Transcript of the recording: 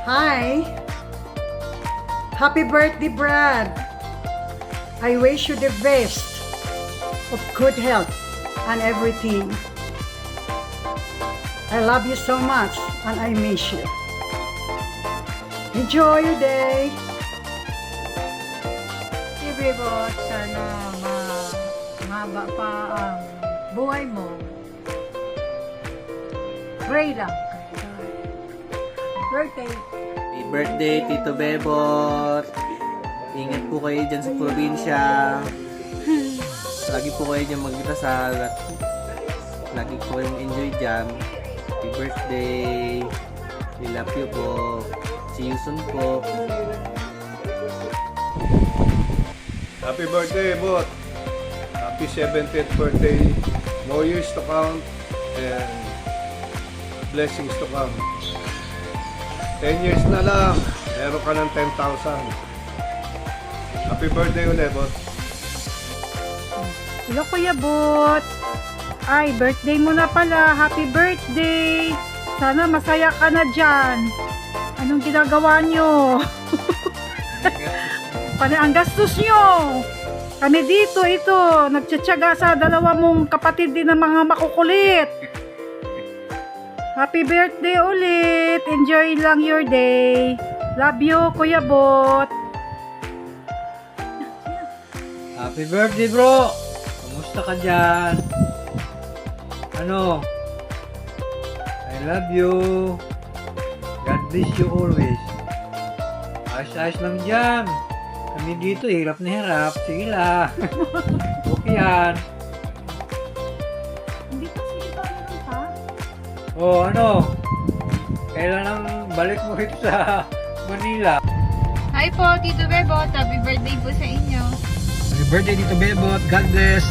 Hi! Happy birthday, Brad! I wish you the best of good health and everything. I love you so much and I miss you. Enjoy your day! Bebot, sana mahaba pa ang buhay mo. Pray lang. Birthday. Happy birthday, Tito Bebot! Ingat po kayo dyan sa probinsya. Lagi po kayo dyan magdasal. Lagi po kayong enjoy dyan. Happy birthday! We love you po. See you soon po. Happy birthday, Bot! Happy 70th birthday. More years to come and blessings to come. 10 years na lang, meron ka ng 10,000. Happy birthday ulit, Bot. Hello, Kuya Bot. Ay, birthday mo na pala. Happy birthday. Sana masaya ka na dyan. Anong ginagawa nyo? Ang gastos nyo. Kami dito, ito. Nagtsatsaga sa dalawa mong kapatid din ng mga makukulit. Happy birthday ulit. Enjoy lang your day. Love you, Kuya Bot. Happy birthday, bro! Kamusta ka dyan? Ano? I love you. God bless you always. Ayos-ayos lang dyan. Kami dito, hirap na hirap. Sige lang. Okay yan. Hindi kasi ito meron pa. Oh, ano? Kailan ang balik mo rito sa Manila? Hi po, Tito Bebot. Happy birthday po sa inyo. Happy birthday, Tito Bebot. God bless.